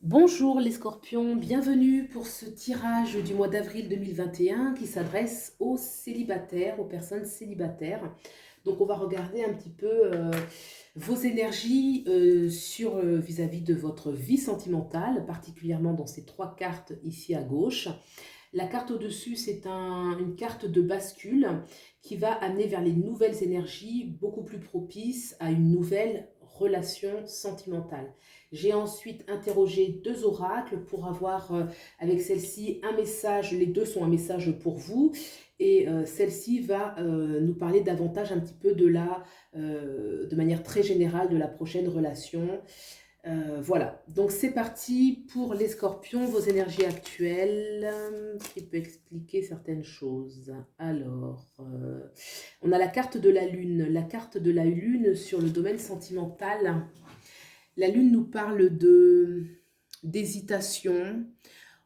Bonjour les scorpions, bienvenue pour ce tirage du mois d'avril 2021 qui s'adresse aux célibataires, aux personnes célibataires. Donc on va regarder un petit peu vos énergies vis-à-vis de votre vie sentimentale, particulièrement dans ces trois cartes ici à gauche. La carte au-dessus, c'est une carte de bascule qui va amener vers les nouvelles énergies beaucoup plus propices à une nouvelle relation sentimentale. J'ai ensuite interrogé deux oracles pour avoir avec celle-ci un message, les deux sont un message pour vous, et celle-ci va nous parler davantage un petit peu de manière très générale de la prochaine relation. Voilà, donc c'est parti pour les scorpions, vos énergies actuelles, qui peut expliquer certaines choses. Alors, on a la carte de la carte de la lune sur le domaine sentimental. La lune nous parle d'hésitation.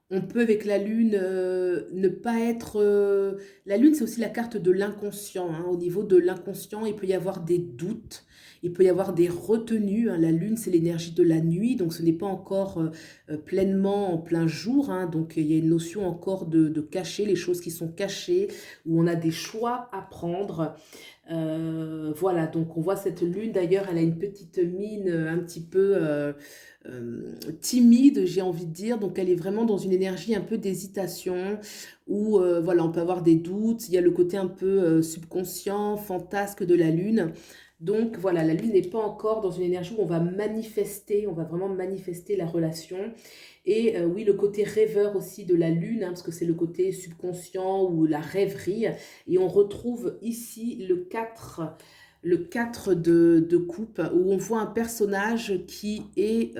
On peut avec la lune ne pas être... La lune, c'est aussi la carte de l'inconscient, hein. Au niveau de l'inconscient, il peut y avoir des doutes, il peut y avoir des retenues, hein. La lune, c'est l'énergie de la nuit, donc ce n'est pas encore pleinement en plein jour, hein. Donc il y a une notion encore de cacher, les choses qui sont cachées, où on a des choix à prendre. Voilà, donc on voit cette lune, d'ailleurs, elle a une petite mine un petit peu timide, j'ai envie de dire. Donc elle est vraiment dans une énergie un peu d'hésitation, où voilà, on peut avoir des doutes. Il y a le côté un peu subconscient, fantasque de la lune. Donc voilà, la lune n'est pas encore dans une énergie où on va vraiment manifester la relation. Et oui, le côté rêveur aussi de la lune, hein, parce que c'est le côté subconscient ou la rêverie. Et on retrouve ici le 4 de coupe, où on voit un personnage qui est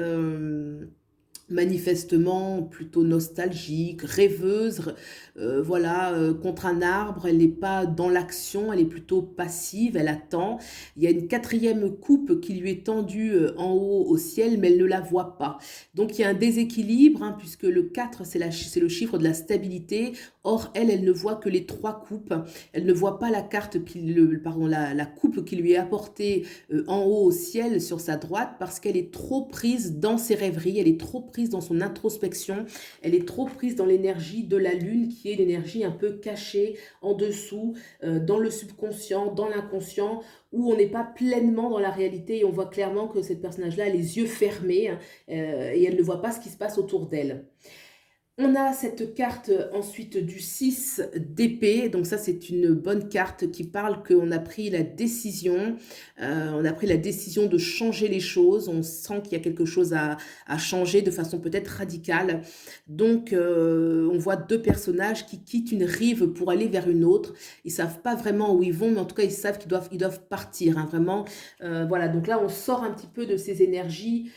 manifestement plutôt nostalgique, rêveuse, voilà, contre un arbre, elle n'est pas dans l'action, elle est plutôt passive, elle attend. Il y a une quatrième coupe qui lui est tendue en haut au ciel, mais elle ne la voit pas. Donc il y a un déséquilibre, hein, puisque le 4, c'est le chiffre de la stabilité. Or, elle ne voit que les trois coupes. Elle ne voit pas la carte, la coupe qui lui est apportée en haut au ciel sur sa droite, parce qu'elle est trop prise dans ses rêveries, elle est trop prise dans son introspection, elle est trop prise dans l'énergie de la lune, qui est l'énergie un peu cachée en dessous, dans le subconscient, dans l'inconscient, où on n'est pas pleinement dans la réalité, et on voit clairement que cette personnage-là a les yeux fermés, hein, et elle ne voit pas ce qui se passe autour d'elle. On a cette carte ensuite du 6 d'épée, donc ça c'est une bonne carte qui parle qu'on a pris la décision, de changer les choses, on sent qu'il y a quelque chose à changer de façon peut-être radicale. Donc on voit deux personnages qui quittent une rive pour aller vers une autre, ils savent pas vraiment où ils vont, mais en tout cas ils savent qu'ils doivent partir, hein, vraiment. Voilà, donc là on sort un petit peu de ces énergies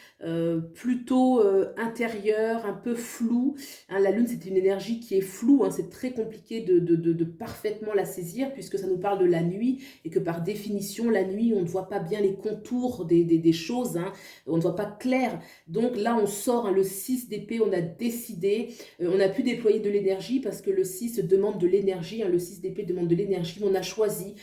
plutôt intérieures, un peu floues. Hein, la lune, c'est une énergie qui est floue, hein, c'est très compliqué de parfaitement la saisir, puisque ça nous parle de la nuit, et que par définition, la nuit, on ne voit pas bien les contours des choses, hein, on ne voit pas clair. Donc là, on sort, hein, le 6 d'épée, on a décidé, on a pu déployer de l'énergie, parce que le 6 demande de l'énergie, hein, le 6 d'épée demande de l'énergie, mais on a choisi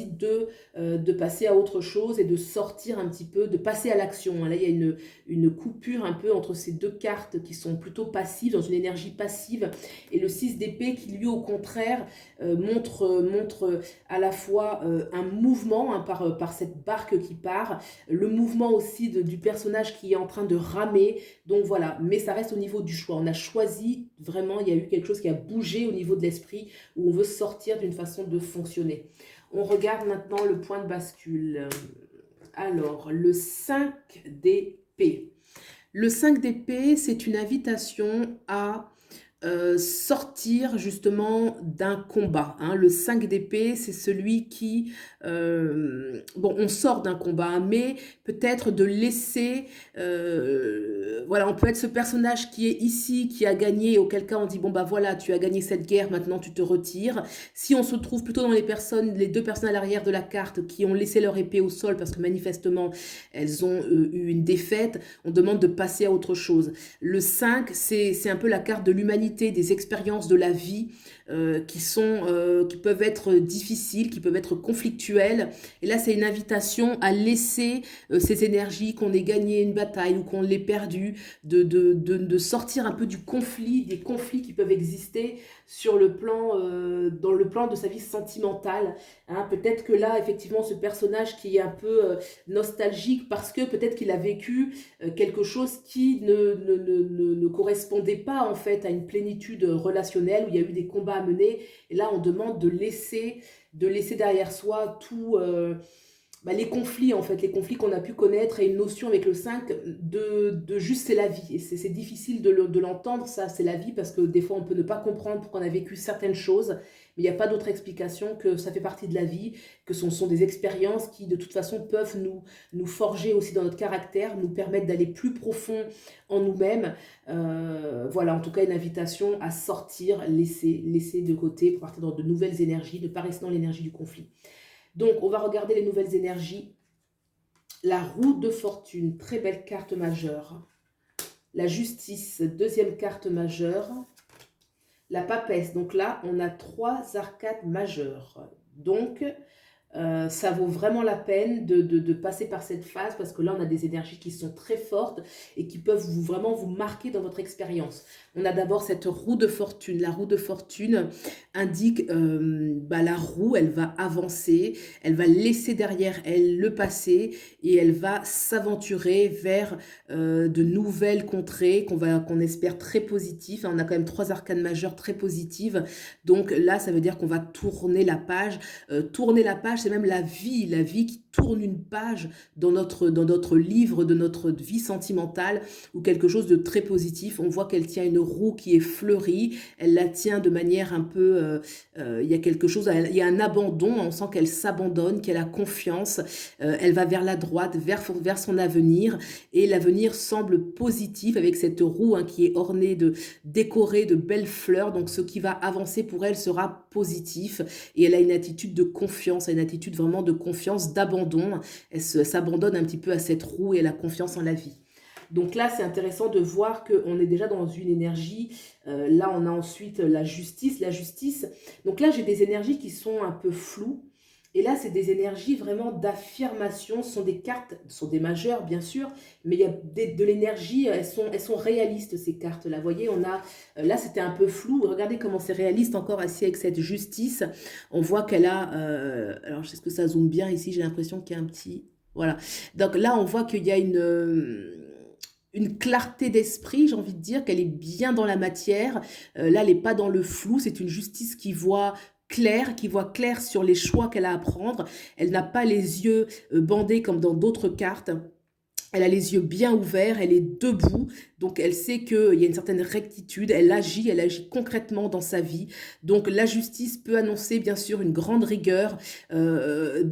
de passer à autre chose, et de sortir un petit peu, de passer à l'action, hein. Là, il y a une coupure un peu entre ces deux cartes qui sont plutôt passives, dans une énergie passive, et le 6 d'épée qui lui au contraire montre à la fois un mouvement, hein, par cette barque qui part, le mouvement aussi du personnage qui est en train de ramer. Donc voilà, mais ça reste au niveau du choix, on a choisi vraiment, il y a eu quelque chose qui a bougé au niveau de l'esprit, où on veut sortir d'une façon de fonctionner. On regarde maintenant le point de bascule. Alors, le 5 d'épée. Le 5 d'épée, c'est une invitation à sortir justement d'un combat, hein. Le 5 d'épée, c'est celui qui... bon, on sort d'un combat, hein, mais peut-être de laisser... voilà, on peut être ce personnage qui est ici, qui a gagné, auquel cas on dit, bon bah voilà, tu as gagné cette guerre, maintenant tu te retires. Si on se trouve plutôt dans les deux personnes à l'arrière de la carte qui ont laissé leur épée au sol, parce que manifestement, elles ont eu une défaite, on demande de passer à autre chose. Le 5, c'est un peu la carte de l'humanité, des expériences de la vie qui peuvent être difficiles, qui peuvent être conflictuelles. Et là, c'est une invitation à laisser ces énergies, qu'on ait gagné une bataille ou qu'on l'ait perdue, de sortir un peu du conflit, des conflits qui peuvent exister sur le plan, dans le plan de sa vie sentimentale. Hein. Peut-être que là, effectivement, ce personnage qui est un peu nostalgique parce que peut-être qu'il a vécu quelque chose qui ne correspondait pas en fait à une plénitude relationnelle où il y a eu des combats à mener. Et là, on demande de laisser derrière soi tout, les conflits en fait, les conflits qu'on a pu connaître et une notion avec le 5 de juste c'est la vie. Et c'est difficile de l'entendre, ça c'est la vie, parce que des fois on peut ne pas comprendre pourquoi on a vécu certaines choses, mais il n'y a pas d'autre explication que ça fait partie de la vie, que ce sont des expériences qui de toute façon peuvent nous forger aussi dans notre caractère, nous permettre d'aller plus profond en nous-mêmes. Voilà, en tout cas une invitation à sortir, laisser de côté pour partir dans de nouvelles énergies, ne pas rester dans l'énergie du conflit. Donc, on va regarder les nouvelles énergies. La roue de fortune, très belle carte majeure. La justice, deuxième carte majeure. La papesse, donc là, on a 3 arcades majeures. Donc, ça vaut vraiment la peine de passer par cette phase parce que là, on a des énergies qui sont très fortes et qui peuvent vraiment vous marquer dans votre expérience. On a d'abord cette roue de fortune. La roue de fortune indique la roue, elle va avancer, elle va laisser derrière elle le passé et elle va s'aventurer vers de nouvelles contrées qu'on espère très positives. On a quand même 3 arcanes majeures très positives. Donc là, ça veut dire qu'on va tourner la page. Tourner la page, c'est même la vie qui tourne une page dans notre livre de notre vie sentimentale ou quelque chose de très positif. On voit qu'elle tient une roue qui est fleurie, elle la tient de manière un peu, il y a quelque chose, il y a un abandon, on sent qu'elle s'abandonne, qu'elle a confiance, elle va vers la droite, vers son avenir, et l'avenir semble positif avec cette roue qui est ornée décorée de belles fleurs, donc ce qui va avancer pour elle sera positif, et elle a une attitude de confiance, une attitude vraiment de confiance, d'abandon, elle s'abandonne un petit peu à cette roue et elle a confiance en la vie. Donc là, c'est intéressant de voir qu'on est déjà dans une énergie. Là, on a ensuite la justice. Donc là, j'ai des énergies qui sont un peu floues. Et là, c'est des énergies vraiment d'affirmation. Ce sont des cartes, ce sont des majeures, bien sûr, mais il y a de l'énergie. Elles sont réalistes, ces cartes-là. Vous voyez, on a, là, c'était un peu flou. Regardez comment c'est réaliste encore ici avec cette justice. On voit qu'elle a... alors, est-ce que ça zoome bien ici? J'ai l'impression qu'il y a un petit... Voilà. Donc là, on voit qu'il y a une clarté d'esprit, j'ai envie de dire, qu'elle est bien dans la matière. Là, elle n'est pas dans le flou, c'est une justice qui voit clair sur les choix qu'elle a à prendre. Elle n'a pas les yeux bandés comme dans d'autres cartes. Elle a les yeux bien ouverts, elle est debout, donc elle sait qu'il y a une certaine rectitude, elle agit concrètement dans sa vie. Donc la justice peut annoncer bien sûr une grande rigueur, il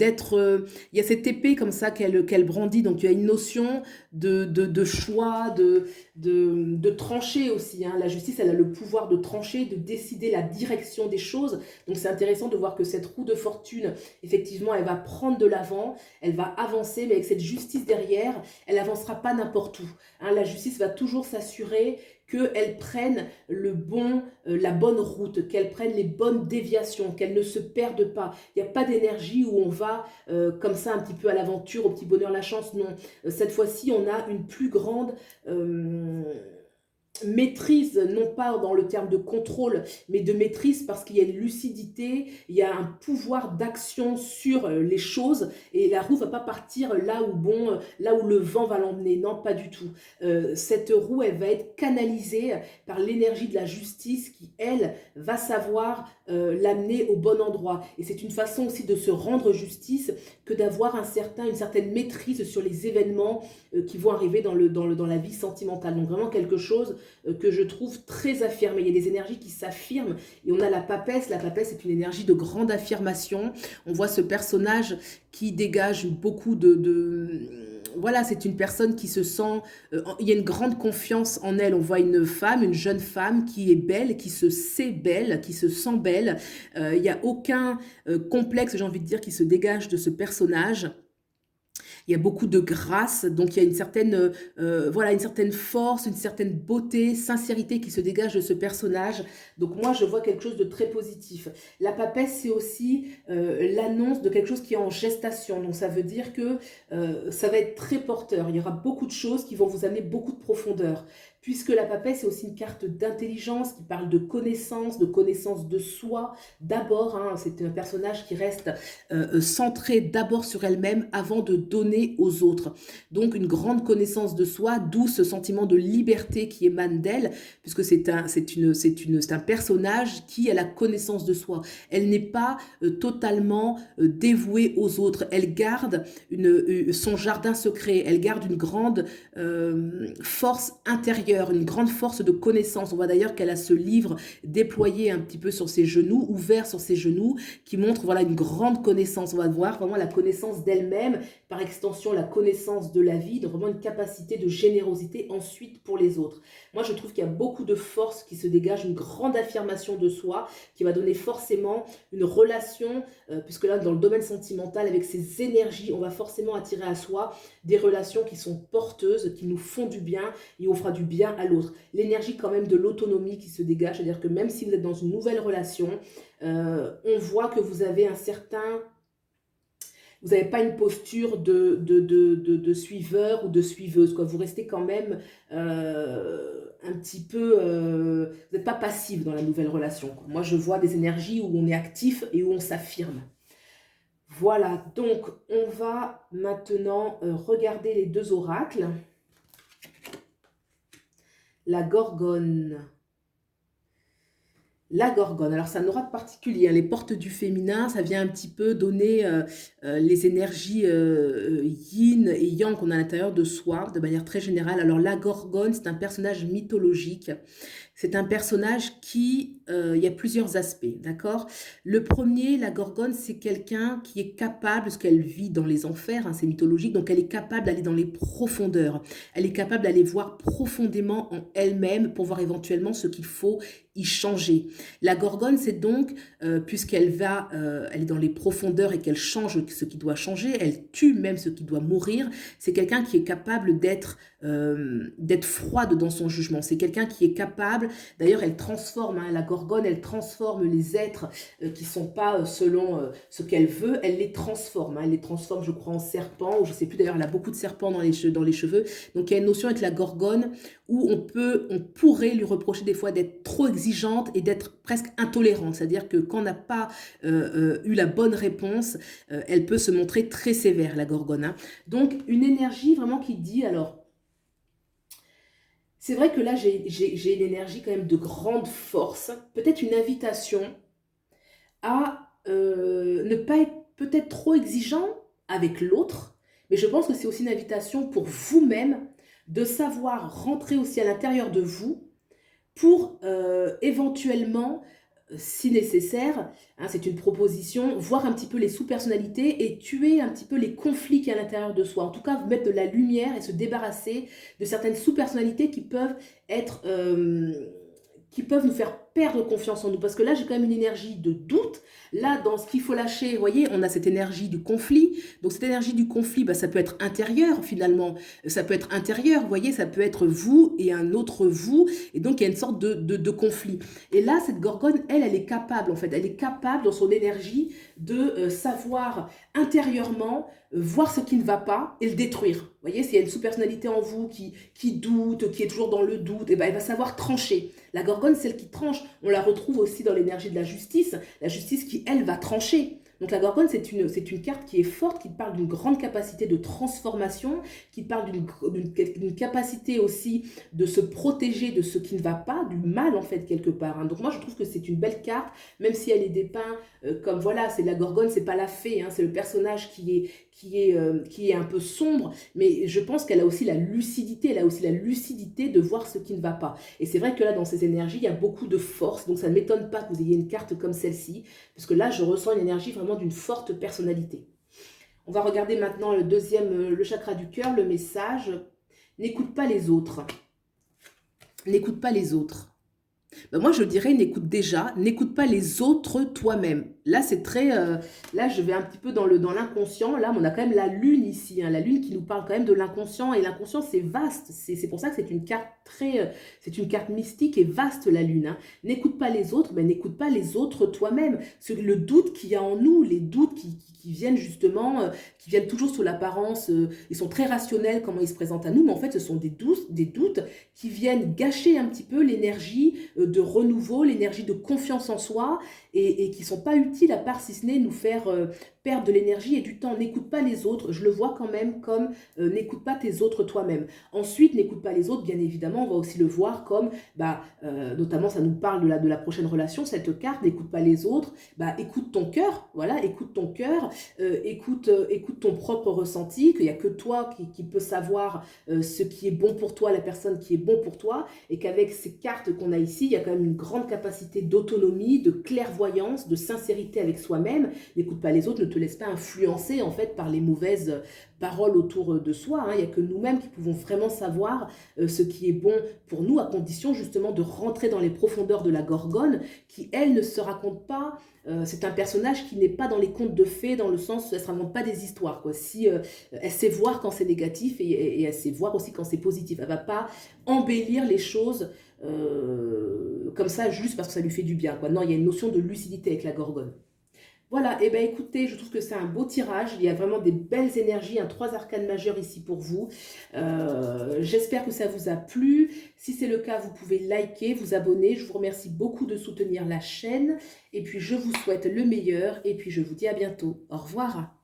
y a cette épée comme ça qu'elle brandit, donc il y a une notion de choix, de trancher aussi. Hein. La justice, elle a le pouvoir de trancher, de décider la direction des choses. Donc c'est intéressant de voir que cette roue de fortune, effectivement, elle va prendre de l'avant, elle va avancer, mais avec cette justice derrière, elle n'avancera pas n'importe où. Hein. La justice va toujours s'assurer qu'elle prenne la bonne route, qu'elle prenne les bonnes déviations, qu'elle ne se perde pas. Il n'y a pas d'énergie où on va comme ça un petit peu à l'aventure, au petit bonheur, la chance. Non, cette fois-ci, on a une plus grande... maîtrise, non pas dans le terme de contrôle, mais de maîtrise parce qu'il y a une lucidité, il y a un pouvoir d'action sur les choses et la roue va pas partir là où le vent va l'emmener, non pas du tout. Cette roue, elle va être canalisée par l'énergie de la justice qui, elle, va savoir l'amener au bon endroit. Et c'est une façon aussi de se rendre justice que d'avoir une certaine maîtrise sur les événements qui vont arriver dans la vie sentimentale. Donc vraiment quelque chose que je trouve très affirmé. Il y a des énergies qui s'affirment et on a la papesse. La papesse est une énergie de grande affirmation. On voit ce personnage qui dégage beaucoup voilà, c'est une personne qui se sent... il y a une grande confiance en elle. On voit une jeune femme qui est belle, qui se sait belle, qui se sent belle. Il n'y a aucun complexe, j'ai envie de dire, qui se dégage de ce personnage. Il y a beaucoup de grâce, donc il y a une certaine, voilà, une certaine force, une certaine beauté, sincérité qui se dégage de ce personnage. Donc moi, je vois quelque chose de très positif. La papesse, c'est aussi l'annonce de quelque chose qui est en gestation. Donc ça veut dire que ça va être très porteur. Il y aura beaucoup de choses qui vont vous amener beaucoup de profondeur. Puisque la papesse, c'est aussi une carte d'intelligence qui parle de connaissance de soi. D'abord, hein, c'est un personnage qui reste centrée d'abord sur elle-même avant de donner aux autres. Donc une grande connaissance de soi, d'où ce sentiment de liberté qui émane d'elle, puisque c'est un personnage qui a la connaissance de soi. Elle n'est pas totalement dévouée aux autres. Elle garde son jardin secret, elle garde une grande force intérieure, une grande force de connaissance. On voit d'ailleurs qu'elle a ce livre déployé un petit peu sur ses genoux, ouvert sur ses genoux, qui montre voilà une grande connaissance. On va voir vraiment la connaissance d'elle-même, par extension la connaissance de la vie, donc vraiment une capacité de générosité ensuite pour les autres. Moi je trouve qu'il y a beaucoup de force qui se dégage, une grande affirmation de soi qui va donner forcément une relation, puisque là dans le domaine sentimental avec ces énergies, on va forcément attirer à soi des relations qui sont porteuses, qui nous font du bien et on fera du bien à l'autre. L'énergie quand même de l'autonomie qui se dégage, c'est-à-dire que même si vous êtes dans une nouvelle relation, on voit que vous avez un certain... Vous n'avez pas une posture de suiveur ou de suiveuse, quoi. Vous restez quand même un petit peu... vous n'êtes pas passif dans la nouvelle relation, quoi. Moi, je vois des énergies où on est actif et où on s'affirme. Voilà, donc on va maintenant regarder les deux oracles. La Gorgone. La Gorgone, alors ça n'aura de particulier, hein. Les portes du féminin, ça vient un petit peu donner les énergies yin et yang qu'on a à l'intérieur de soi, de manière très générale. Alors la Gorgone, c'est un personnage mythologique. C'est un personnage qui, il y a plusieurs aspects, d'accord? Le premier, la Gorgone, c'est quelqu'un qui est capable, parce qu'elle vit dans les enfers, hein, c'est mythologique, donc elle est capable d'aller dans les profondeurs. Elle est capable d'aller voir profondément en elle-même pour voir éventuellement ce qu'il faut y changer. La Gorgone, c'est donc, puisqu'elle va, elle est dans les profondeurs et qu'elle change ce qui doit changer, elle tue même ce qui doit mourir, c'est quelqu'un qui est capable d'être froide dans son jugement. C'est quelqu'un qui est capable, d'ailleurs elle transforme, hein, la Gorgone, elle transforme les êtres qui ne sont pas selon ce qu'elle veut, elle les transforme, hein, elle les transforme je crois en serpents, ou je ne sais plus d'ailleurs, elle a beaucoup de serpents dans les cheveux, donc il y a une notion avec la Gorgone où on pourrait lui reprocher des fois d'être trop exigeante et d'être presque intolérante, c'est-à-dire que quand on n'a pas eu la bonne réponse, elle peut se montrer très sévère, la Gorgone, hein. Donc une énergie vraiment qui dit, alors c'est vrai que là, j'ai une énergie quand même de grande force, peut-être une invitation à ne pas être peut-être trop exigeant avec l'autre, mais je pense que c'est aussi une invitation pour vous-même de savoir rentrer aussi à l'intérieur de vous pour éventuellement, si nécessaire, hein, c'est une proposition, voir un petit peu les sous-personnalités et tuer un petit peu les conflits qu'il y a à l'intérieur de soi. En tout cas, vous mettre de la lumière et se débarrasser de certaines sous-personnalités qui peuvent être... qui peuvent nous faire perdre confiance en nous. Parce que là, j'ai quand même une énergie de doute. Là, dans ce qu'il faut lâcher, vous voyez, on a cette énergie du conflit. Donc, cette énergie du conflit, bah, ça peut être intérieur, finalement. Ça peut être intérieur, vous voyez, ça peut être vous et un autre vous. Et donc, il y a une sorte de conflit. Et là, cette Gorgone, elle est capable, en fait. Elle est capable, dans son énergie, de savoir intérieurement voir ce qui ne va pas et le détruire. Vous voyez, s'il y a une sous-personnalité en vous qui doute, qui est toujours dans le doute, et ben, elle va savoir trancher. La Gorgone, celle qui tranche, on la retrouve aussi dans l'énergie de la justice qui, elle, va trancher. Donc la Gorgone, c'est une carte qui est forte, qui parle d'une grande capacité de transformation, qui parle d'une capacité aussi de se protéger de ce qui ne va pas, du mal en fait quelque part, hein. Donc moi je trouve que c'est une belle carte, même si elle est dépeinte comme voilà, c'est la Gorgone, c'est pas la fée, hein, c'est le personnage qui est un peu sombre, mais je pense qu'elle a aussi la lucidité, de voir ce qui ne va pas. Et c'est vrai que là dans ces énergies, il y a beaucoup de force, donc ça ne m'étonne pas que vous ayez une carte comme celle-ci, parce que là je ressens une énergie vraiment d'une forte personnalité. On va regarder maintenant le deuxième, le chakra du cœur, le message. N'écoute pas les autres. N'écoute pas les autres. Ben moi, je dirais, n'écoute pas les autres toi-même. Là, c'est très... là, je vais un petit peu dans l'inconscient. Là, on a quand même la lune ici, hein, la lune qui nous parle quand même de l'inconscient. Et l'inconscient, c'est vaste. C'est pour ça que c'est une carte très... c'est une carte mystique et vaste, la lune. Hein. N'écoute pas les autres, mais n'écoute pas les autres toi-même. Le doute qu'il y a en nous, les doutes qui viennent justement, qui viennent toujours sous l'apparence, ils sont très rationnels, comment ils se présentent à nous, mais en fait, ce sont des doutes qui viennent gâcher un petit peu l'énergie de renouveau, l'énergie de confiance en soi, et qui ne sont pas utiles à part si ce n'est nous faire perdre de l'énergie et du temps. N'écoute pas les autres, je le vois quand même comme n'écoute pas tes autres toi-même. Ensuite, n'écoute pas les autres, bien évidemment, on va aussi le voir comme, notamment ça nous parle de la prochaine relation, cette carte, n'écoute pas les autres, écoute ton cœur, voilà, écoute ton cœur, écoute ton propre ressenti, qu'il n'y a que toi qui peut savoir ce qui est bon pour toi, la personne qui est bon pour toi, et qu'avec ces cartes qu'on a ici, il y a quand même une grande capacité d'autonomie, de clairvoyance, de sincérité avec soi-même. N'écoute pas les autres, ne te laisse pas influencer en fait par les mauvaises paroles autour de soi. Hein. Il n'y a que nous-mêmes qui pouvons vraiment savoir ce qui est bon pour nous, à condition justement de rentrer dans les profondeurs de la Gorgone, qui elle ne se raconte pas. C'est un personnage qui n'est pas dans les contes de fées, dans le sens où elle ne se raconte pas des histoires, quoi. Si, elle sait voir quand c'est négatif et elle sait voir aussi quand c'est positif. Elle ne va pas embellir les choses comme ça juste parce que ça lui fait du bien, quoi. Non, il y a une notion de lucidité avec la Gorgone. Voilà, et bien écoutez, je trouve que c'est un beau tirage, il y a vraiment des belles énergies, 3 arcanes majeures ici pour vous. J'espère que ça vous a plu. Si c'est le cas, vous pouvez liker, vous abonner. Je vous remercie beaucoup de soutenir la chaîne. Et puis je vous souhaite le meilleur et puis je vous dis à bientôt. Au revoir.